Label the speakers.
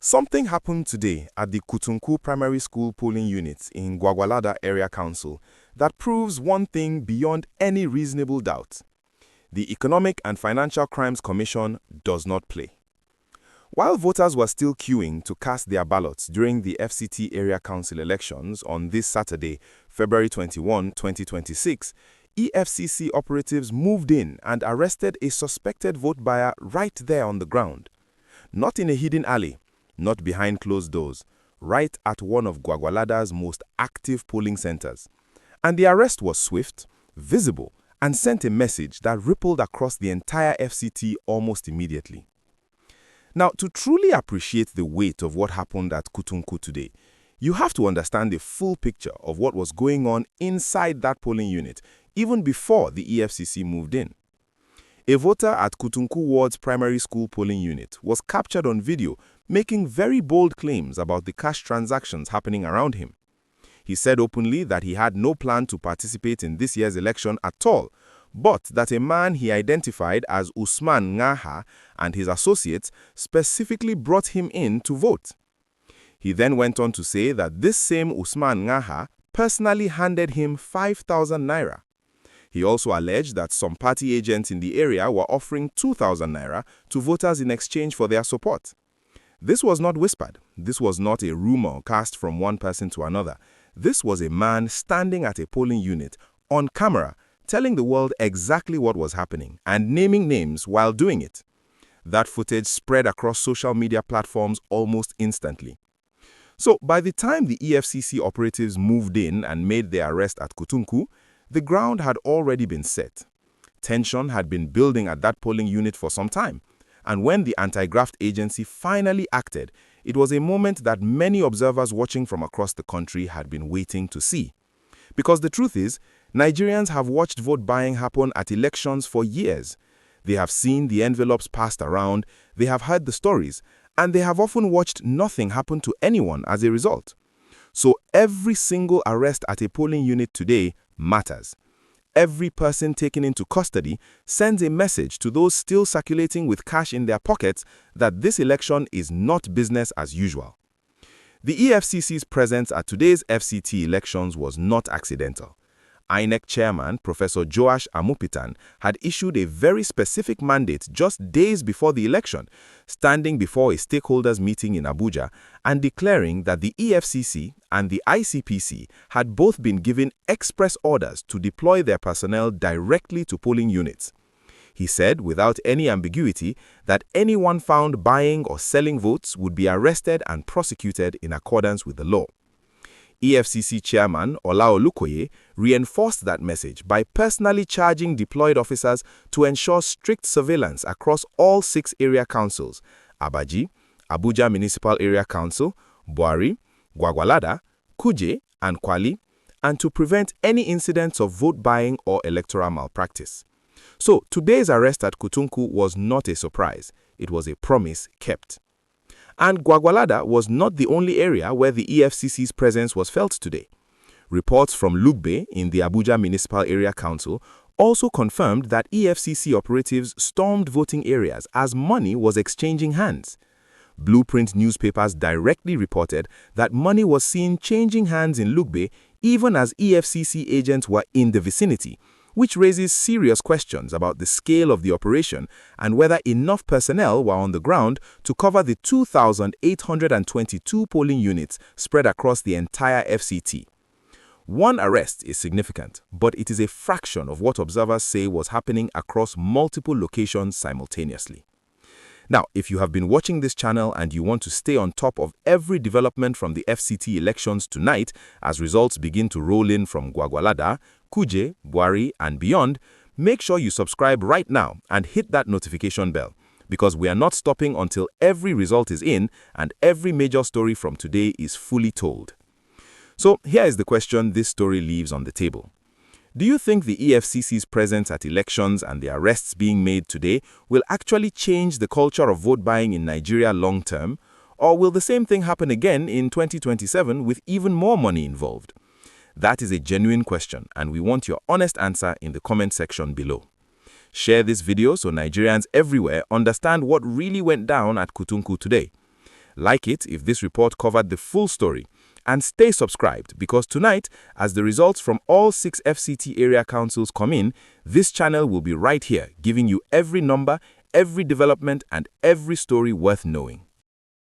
Speaker 1: Something happened today at the Kutunku Primary School polling unit in Gwagwalada Area Council that proves one thing beyond any reasonable doubt. The Economic and Financial Crimes Commission does not play. While voters were still queuing to cast their ballots during the FCT Area Council elections on this Saturday, February 21, 2026, EFCC operatives moved in and arrested a suspected vote buyer right there on the ground. Not in a hidden alley, not behind closed doors, right at one of Gwagwalada's most active polling centers. And the arrest was swift, visible, and sent a message that rippled across the entire FCT almost immediately. Now, to truly appreciate the weight of what happened at Kutunku today, you have to understand the full picture of what was going on inside that polling unit, even before the EFCC moved in. A voter at Kutunku Ward's primary school polling unit was captured on video making very bold claims about the cash transactions happening around him. He said openly that he had no plan to participate in this year's election at all, but that a man he identified as Usman Ngaha and his associates specifically brought him in to vote. He then went on to say that this same Usman Ngaha personally handed him 5,000 naira. He also alleged that some party agents in the area were offering 2,000 naira to voters in exchange for their support. This was not whispered. This was not a rumor cast from one person to another. This was a man standing at a polling unit on camera, telling the world exactly what was happening and naming names while doing it. That footage spread across social media platforms almost instantly. So, by the time the EFCC operatives moved in and made their arrest at Kutunku, the ground had already been set. Tension had been building at that polling unit for some time, and when the anti-graft agency finally acted, it was a moment that many observers watching from across the country had been waiting to see. Because the truth is, Nigerians have watched vote buying happen at elections for years. They have seen the envelopes passed around, they have heard the stories, and they have often watched nothing happen to anyone as a result. So every single arrest at a polling unit today matters. Every person taken into custody sends a message to those still circulating with cash in their pockets that this election is not business as usual. The EFCC's presence at today's FCT elections was not accidental. INEC chairman Professor Joash Amupitan had issued a very specific mandate just days before the election, standing before a stakeholders meeting in Abuja and declaring that the EFCC and the ICPC had both been given express orders to deploy their personnel directly to polling units. He said without any ambiguity that anyone found buying or selling votes would be arrested and prosecuted in accordance with the law. EFCC chairman Ola Olukoye reinforced that message by personally charging deployed officers to ensure strict surveillance across all 6 area councils: Abaji, Abuja Municipal Area Council, Buari, Gwagwalada, Kuje, and Kwali, and to prevent any incidents of vote buying or electoral malpractice. So today's arrest at Kutunku was not a surprise. It was a promise kept. And Gwagwalada was not the only area where the EFCC's presence was felt today. Reports from Lugbe in the Abuja Municipal Area Council also confirmed that EFCC operatives stormed voting areas as money was exchanging hands. Blueprint newspapers directly reported that money was seen changing hands in Lugbe even as EFCC agents were in the vicinity, which raises serious questions about the scale of the operation and whether enough personnel were on the ground to cover the 2,822 polling units spread across the entire FCT. One arrest is significant, but it is a fraction of what observers say was happening across multiple locations simultaneously. Now, if you have been watching this channel and you want to stay on top of every development from the FCT elections tonight as results begin to roll in from Gwagwalada, Kuje, Buari, and beyond, make sure you subscribe right now and hit that notification bell, because we are not stopping until every result is in and every major story from today is fully told. So here is the question this story leaves on the table. Do you think the EFCC's presence at elections and the arrests being made today will actually change the culture of vote buying in Nigeria long term? Or will the same thing happen again in 2027 with even more money involved? That is a genuine question, and we want your honest answer in the comment section below. Share this video so Nigerians everywhere understand what really went down at Kutunku today. Like it if this report covered the full story. And stay subscribed because tonight, as the results from all 6 FCT area councils come in, this channel will be right here giving you every number, every development, and every story worth knowing.